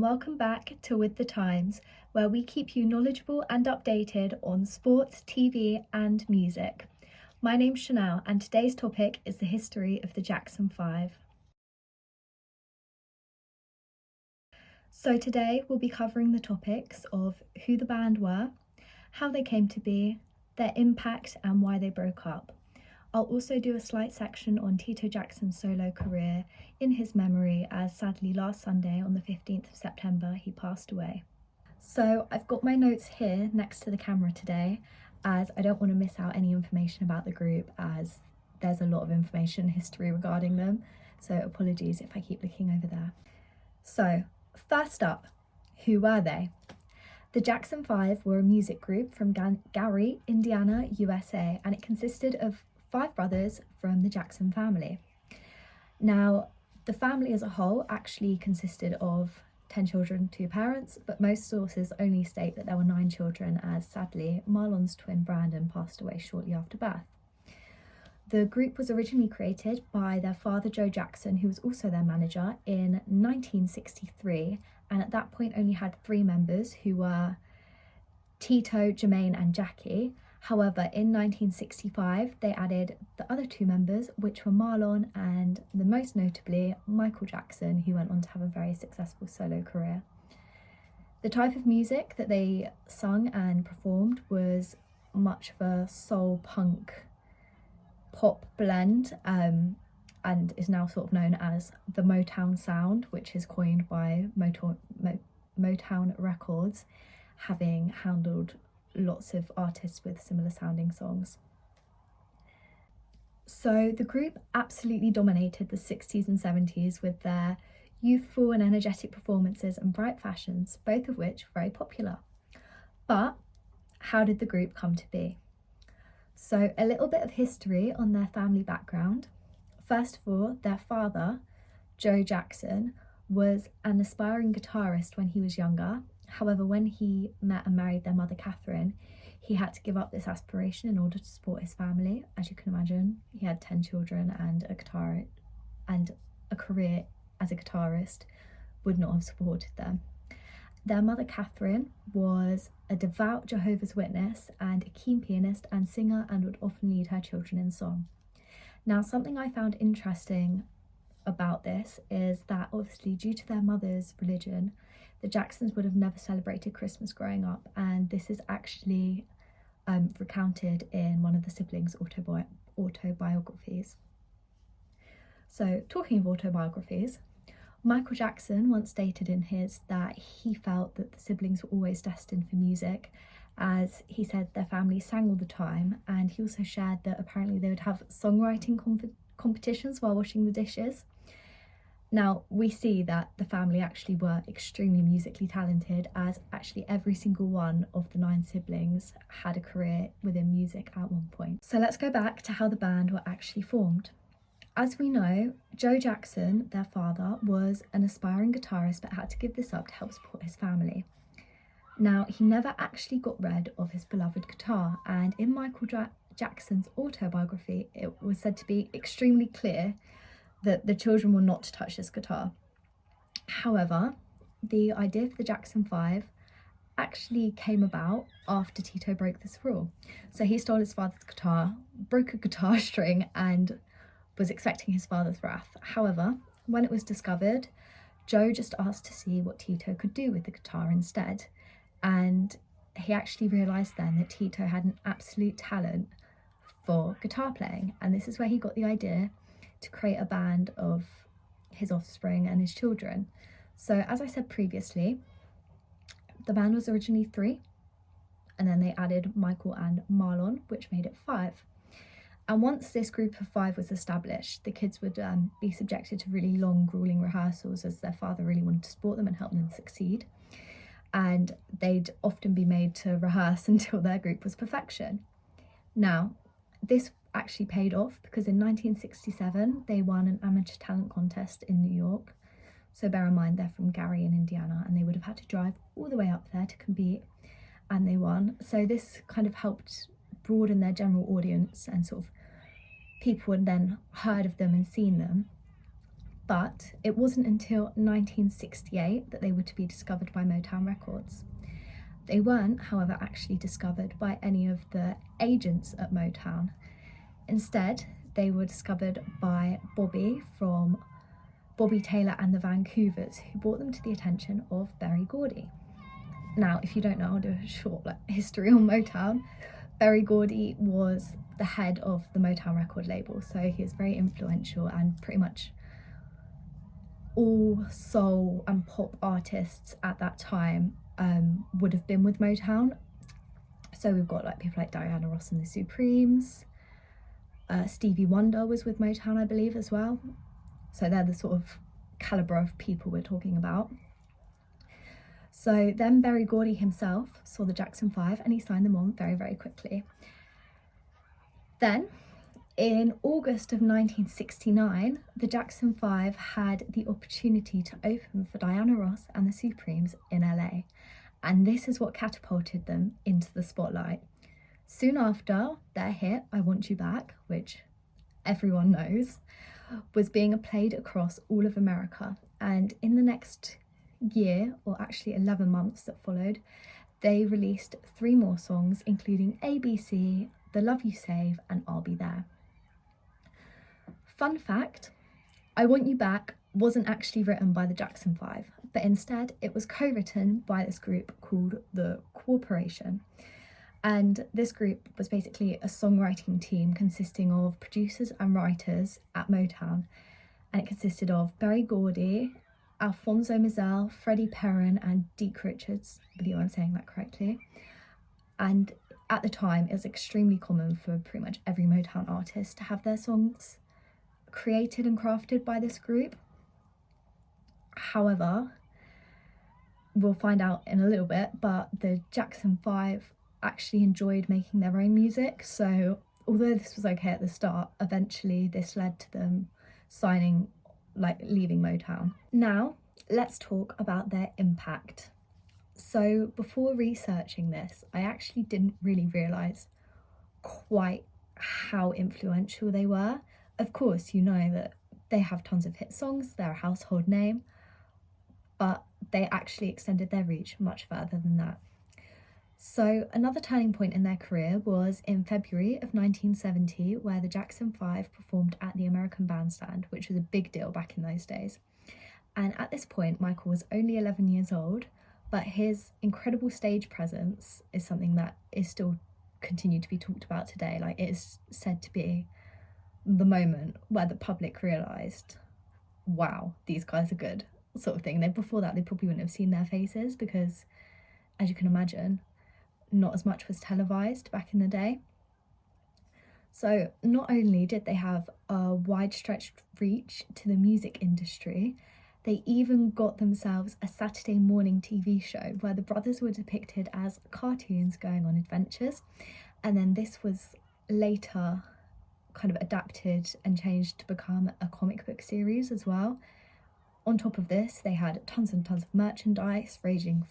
Welcome back to With the Times, where we keep you knowledgeable and updated on sports, TV and music. My name's Chanel and today's topic is the history of the Jackson 5. So today we'll be covering the topics of who the band were, how they came to be, their impact and why they broke up. I'll also do a slight section on Tito Jackson's solo career in his memory, as sadly last Sunday on the 15th of September he passed away. So I've got my notes here next to the camera today, as I don't want to miss out any information about the group, as there's a lot of information and history regarding them, so apologies if I keep looking over there. So first up, who were they? The Jackson 5 were a music group from Gary, Indiana, USA, and it consisted of 5 brothers from the Jackson family. Now, the family as a whole actually consisted of 10 children, 2 parents, but most sources only state that there were 9 children, as sadly Marlon's twin Brandon passed away shortly after birth. The group was originally created by their father Joe Jackson, who was also their manager, in 1963, and at that point only had 3 members, who were Tito, Jermaine and Jackie. However, in 1965 they added the other 2 members, which were Marlon and, the most notably, Michael Jackson, who went on to have a very successful solo career. The type of music that they sung and performed was much of a soul punk pop blend, and is now sort of known as the Motown sound, which is coined by Motown Records, having handled lots of artists with similar sounding songs. So the group absolutely dominated the 60s and 70s with their youthful and energetic performances and bright fashions, both of which were very popular. But how did the group come to be? So a little bit of history on their family background. First of all, their father, Joe Jackson, was an aspiring guitarist when he was younger. However, when he met and married their mother, Catherine, he had to give up this aspiration in order to support his family. As you can imagine, he had 10 children, and a career as a guitarist would not have supported them. Their mother, Catherine, was a devout Jehovah's Witness and a keen pianist and singer, and would often lead her children in song. Now, something I found interesting about this is that obviously, due to their mother's religion, the Jacksons would have never celebrated Christmas growing up, and this is actually recounted in one of the siblings' autobiographies. So, talking of autobiographies, Michael Jackson once stated in his that he felt that the siblings were always destined for music, as he said their family sang all the time, and he also shared that apparently they would have songwriting competitions while washing the dishes. Now, we see that the family actually were extremely musically talented, as actually every single one of the 9 siblings had a career within music at one point. So let's go back to how the band were actually formed. As we know, Joe Jackson, their father, was an aspiring guitarist but had to give this up to help support his family. Now, he never actually got rid of his beloved guitar, and in Michael Jackson's autobiography, it was said to be extremely clear that the children were not to touch this guitar. However, the idea for the Jackson 5 actually came about after Tito broke this rule. So he stole his father's guitar, broke a guitar string, and was expecting his father's wrath. However, when it was discovered, Joe just asked to see what Tito could do with the guitar instead. And he actually realised then that Tito had an absolute talent for guitar playing. And this is where he got the idea to create a band of his offspring and his children. So as I said previously, the band was originally 3, and then they added Michael and Marlon, which made it 5. And once this group of 5 was established, the kids would be subjected to really long, grueling rehearsals, as their father really wanted to support them and help them succeed. And they'd often be made to rehearse until their group was perfection. Now, this actually paid off, because in 1967 they won an amateur talent contest in New York. So bear in mind they're from Gary in Indiana, and they would have had to drive all the way up there to compete, and they won. So this kind of helped broaden their general audience, and sort of people had then heard of them and seen them. But it wasn't until 1968 that they were to be discovered by Motown Records. They weren't, however, actually discovered by any of the agents at Motown. Instead, they were discovered by Bobby from Bobby Taylor and the Vancouvers, who brought them to the attention of Berry Gordy. Now, if you don't know, I'll do a short history on Motown. Berry Gordy was the head of the Motown record label, so he was very influential, and pretty much all soul and pop artists at that time would have been with Motown. So we've got people like Diana Ross and the Supremes. Stevie Wonder was with Motown, I believe, as well. So they're the sort of calibre of people we're talking about. So then Berry Gordy himself saw the Jackson 5 and he signed them on very, very quickly. Then, in August of 1969, the Jackson 5 had the opportunity to open for Diana Ross and the Supremes in LA. And this is what catapulted them into the spotlight. Soon after, their hit, I Want You Back, which everyone knows, was being played across all of America. And in the next year, or actually 11 months that followed, they released 3 more songs, including ABC, The Love You Save, and I'll Be There. Fun fact, I Want You Back wasn't actually written by the Jackson 5, but instead it was co-written by this group called the Corporation. And this group was basically a songwriting team consisting of producers and writers at Motown. And it consisted of Berry Gordy, Alfonso Mizell, Freddie Perrin, and Deke Richards, I believe I'm saying that correctly. And at the time, it was extremely common for pretty much every Motown artist to have their songs created and crafted by this group. However, we'll find out in a little bit, but the Jackson 5 actually enjoyed making their own music. So although this was okay at the start, eventually this led to them leaving Motown. Now, let's talk about their impact. So before researching this, I actually didn't really realise quite how influential they were. Of course, you know that they have tons of hit songs, they're a household name, but they actually extended their reach much further than that. So another turning point in their career was in February of 1970, where the Jackson 5 performed at the American Bandstand, which was a big deal back in those days. And at this point, Michael was only 11 years old, but his incredible stage presence is something that is still continued to be talked about today. It is said to be the moment where the public realised, wow, these guys are good, sort of thing. Before that, they probably wouldn't have seen their faces because, as you can imagine, not as much was televised back in the day. So not only did they have a wide stretched reach to the music industry, they even got themselves a Saturday morning TV show where the brothers were depicted as cartoons going on adventures. And then this was later kind of adapted and changed to become a comic book series as well. On top of this, they had tons and tons of merchandise ranging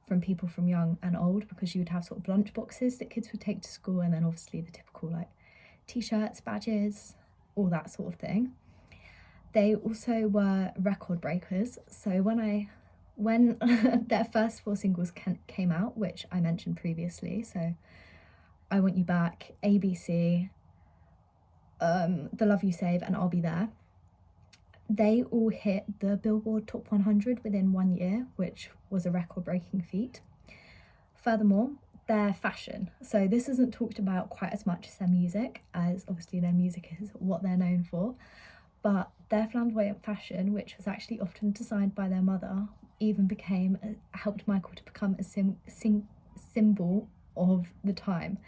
from people from young and old, because you would have sort of lunch boxes that kids would take to school, and then obviously the typical t-shirts, badges, all that sort of thing. They also were record breakers. So when their first 4 singles came out, which I mentioned previously, so I Want You Back, ABC, The Love You Save, and I'll Be There, they all hit the Billboard Top 100 within 1 year, which was a record-breaking feat. Furthermore, their fashion. So this isn't talked about quite as much as their music, as obviously their music is what they're known for, but their flamboyant fashion, which was actually often designed by their mother, even helped Michael to become a symbol of the time,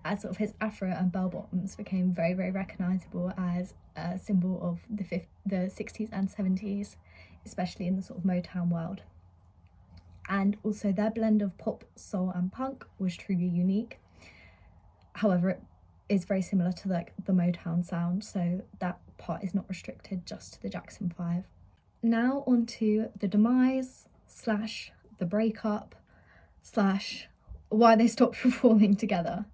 as sort of his afro and bell bottoms became very, very recognisable as a symbol of the 60s and 70s, especially in the sort of Motown world. And also their blend of pop, soul and punk was truly unique. However, it is very similar to the Motown sound, so that part is not restricted just to the Jackson 5. Now on to the demise / the breakup / why they stopped performing together.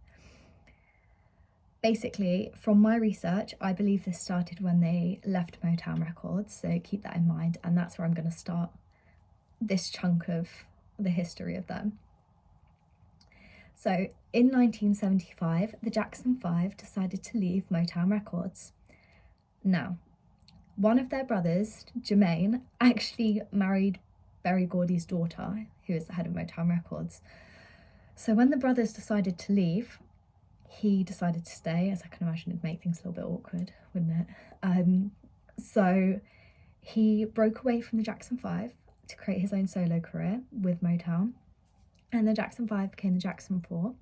Basically, from my research, I believe this started when they left Motown Records, so keep that in mind, and that's where I'm going to start this chunk of the history of them. So in 1975, the Jackson 5 decided to leave Motown Records. Now, one of their brothers, Jermaine, actually married Berry Gordy's daughter, who is the head of Motown Records. So when the brothers decided to leave, he decided to stay, as I can imagine it'd make things a little bit awkward, wouldn't it? So he broke away from the Jackson 5 to create his own solo career with Motown, and the Jackson 5 became the Jackson 4,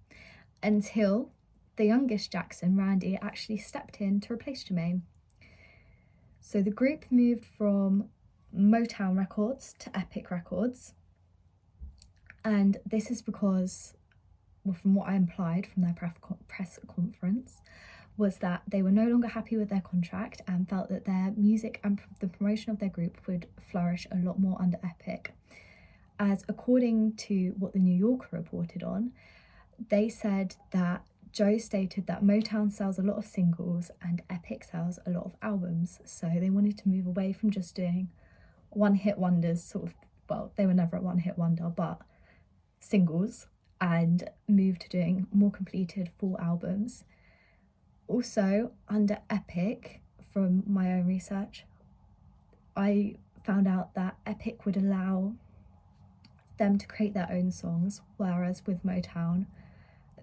until the youngest Jackson, Randy, actually stepped in to replace Jermaine. So the group moved from Motown Records to Epic Records, and this is because, well, from what I implied from their press conference, was that they were no longer happy with their contract and felt that their music and the promotion of their group would flourish a lot more under Epic. As according to what the New Yorker reported on, they said that Joe stated that Motown sells a lot of singles and Epic sells a lot of albums, so they wanted to move away from just doing one-hit wonders, sort of, well, they were never a one-hit wonder, but singles, and move to doing more completed full albums. Also, under Epic, from my own research, I found out that Epic would allow them to create their own songs, whereas with Motown,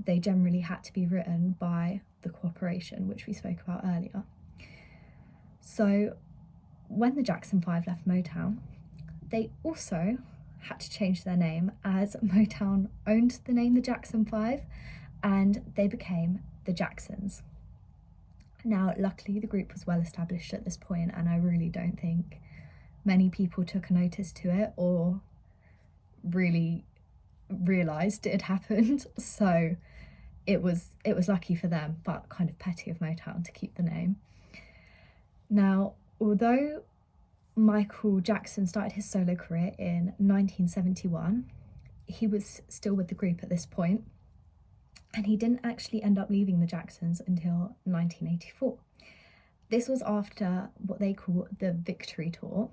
they generally had to be written by the corporation, which we spoke about earlier. So when the Jackson 5 left Motown, they also had to change their name, as Motown owned the name the Jackson 5, and they became the Jacksons. Now, luckily, the group was well established at this point, and I really don't think many people took a notice to it or really realised it had happened. So it was lucky for them, but kind of petty of Motown to keep the name. Now, although Michael Jackson started his solo career in 1971, he was still with the group at this point, and he didn't actually end up leaving the Jacksons until 1984. This was after what they call the Victory Tour.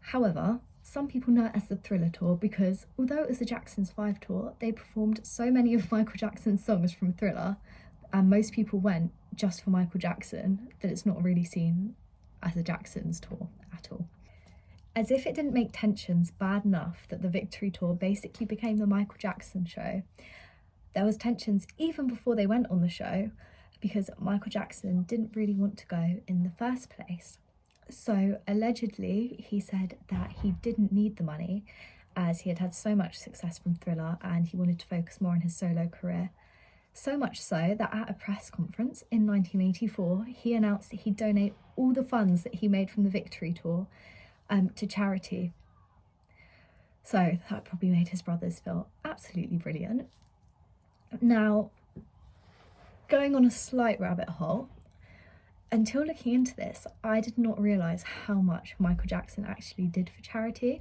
However, some people know it as the Thriller Tour because although it was the Jacksons 5 tour, they performed so many of Michael Jackson's songs from Thriller, and most people went just for Michael Jackson, that it's not really seen as a Jacksons tour at all. As if it didn't make tensions bad enough that the Victory Tour basically became the Michael Jackson show, there was tensions even before they went on the show, because Michael Jackson didn't really want to go in the first place. So allegedly, he said that he didn't need the money as he had had so much success from Thriller and he wanted to focus more on his solo career. So much so that at a press conference in 1984, he announced that he'd donate all the funds that he made from the Victory Tour to charity. So that probably made his brothers feel absolutely brilliant. Now, going on a slight rabbit hole, until looking into this, I did not realise how much Michael Jackson actually did for charity.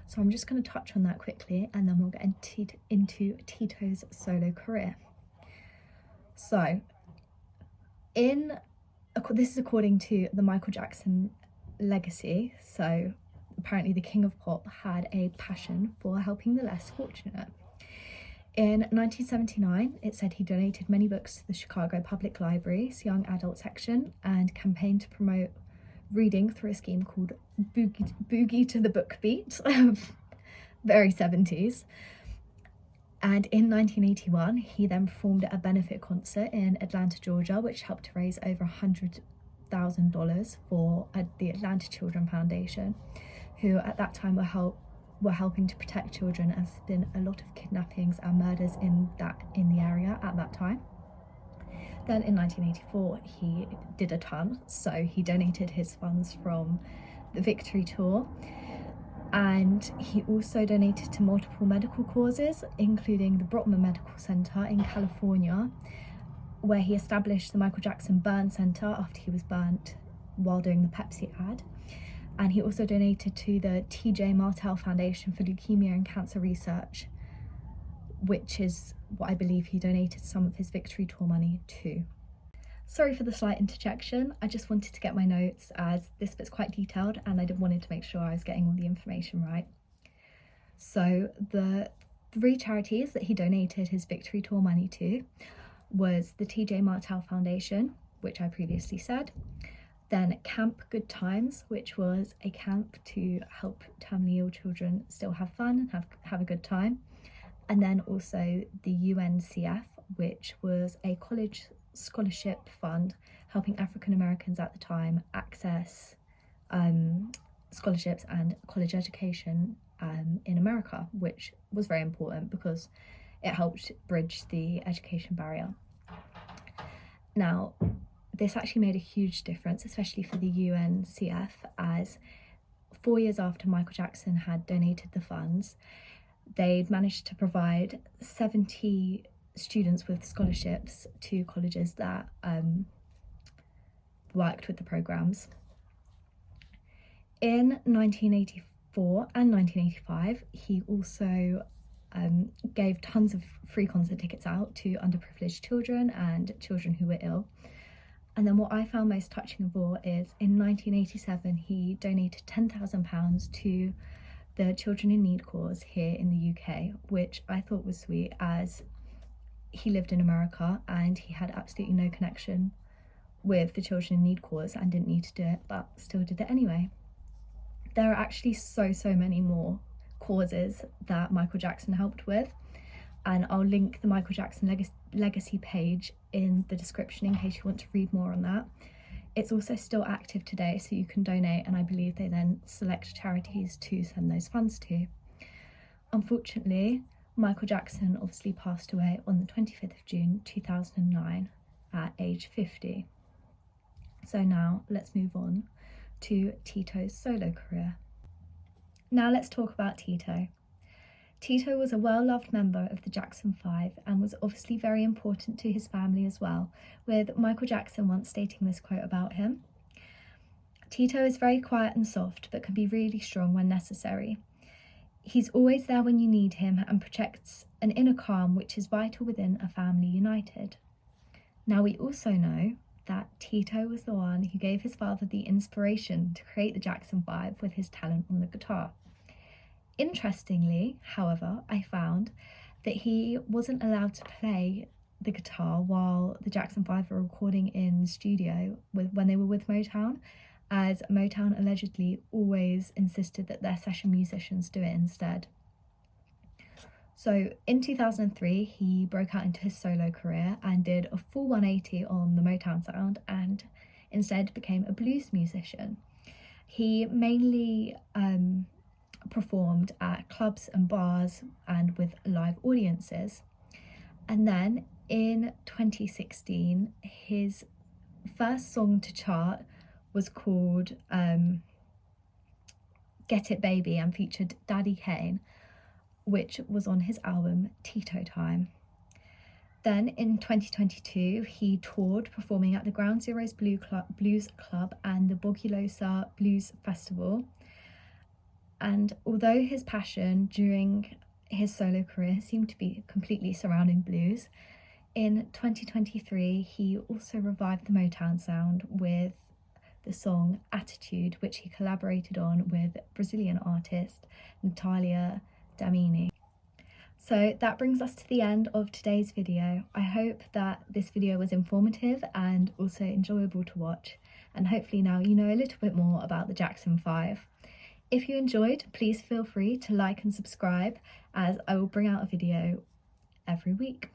So I'm just going to touch on that quickly and then we'll get into Tito's solo career. So, this is according to the Michael Jackson legacy. So apparently the King of Pop had a passion for helping the less fortunate. In 1979, it said he donated many books to the Chicago Public Library's young adult section and campaigned to promote reading through a scheme called Boogie to the Book Beat, very 70s. And in 1981, he then performed at a benefit concert in Atlanta, Georgia, which helped to raise over $100,000 for the Atlanta Children Foundation, who at that time were helping to protect children, as there's been a lot of kidnappings and murders in the area at that time. Then in 1984, he did a ton, so he donated his funds from the Victory Tour, and he also donated to multiple medical causes, including the Brotman Medical Center in California, where he established the Michael Jackson Burn Center after he was burnt while doing the Pepsi ad. And he also donated to the TJ Martell Foundation for Leukemia and Cancer Research, which is what I believe he donated some of his Victory Tour money to. Sorry for the slight interjection, I just wanted to get my notes as this bit's quite detailed and I wanted to make sure I was getting all the information right. So the 3 charities that he donated his victory tour money to was the TJ Martell Foundation, which I previously said, then Camp Good Times, which was a camp to help terminally ill children still have fun and have a good time, and then also the UNCF, which was a college scholarship fund helping African Americans at the time access scholarships and college education in America, which was very important because it helped bridge the education barrier. Now, this actually made a huge difference, especially for the UNCF, as 4 years after Michael Jackson had donated the funds, they'd managed to provide 70 students with scholarships to colleges that worked with the programs. In 1984 and 1985, he also gave tons of free concert tickets out to underprivileged children and children who were ill. And then what I found most touching of all is in 1987, he donated £10,000 to the Children in Need cause here in the UK, which I thought was sweet as he lived in America and he had absolutely no connection with the Children in Need cause and didn't need to do it, but still did it anyway. There are actually so many more causes that Michael Jackson helped with, and I'll link the Michael Jackson Legacy page in the description in case you want to read more on that. It's also still active today, so you can donate, and I believe they then select charities to send those funds to. Unfortunately, Michael Jackson obviously passed away on the 25th of June 2009 at age 50. So now let's move on to Tito's solo career. Now let's talk about Tito. Tito was a well-loved member of the Jackson 5 and was obviously very important to his family as well, with Michael Jackson once stating this quote about him: "Tito is very quiet and soft, but can be really strong when necessary. He's always there when you need him and projects an inner calm which is vital within a family united." Now we also know that Tito was the one who gave his father the inspiration to create the Jackson 5 with his talent on the guitar. Interestingly, however, I found that he wasn't allowed to play the guitar while the Jackson 5 were recording in studio when they were with Motown, as Motown allegedly always insisted that their session musicians do it instead. So in 2003, he broke out into his solo career and did a full 180 on the Motown sound and instead became a blues musician. He mainly performed at clubs and bars and with live audiences. And then in 2016, his first song to chart was called Get It Baby and featured Daddy Kane, which was on his album Tito Time. Then in 2022, he toured performing at the Ground Zero's Blues Club and the Bogulosa Blues Festival. And although his passion during his solo career seemed to be completely surrounding blues, in 2023, he also revived the Motown sound with the song Attitude, which he collaborated on with Brazilian artist Natalia Damini. So that brings us to the end of today's video. I hope that this video was informative and also enjoyable to watch, and hopefully now you know a little bit more about the Jackson 5. If you enjoyed, please feel free to like and subscribe, as I will bring out a video every week.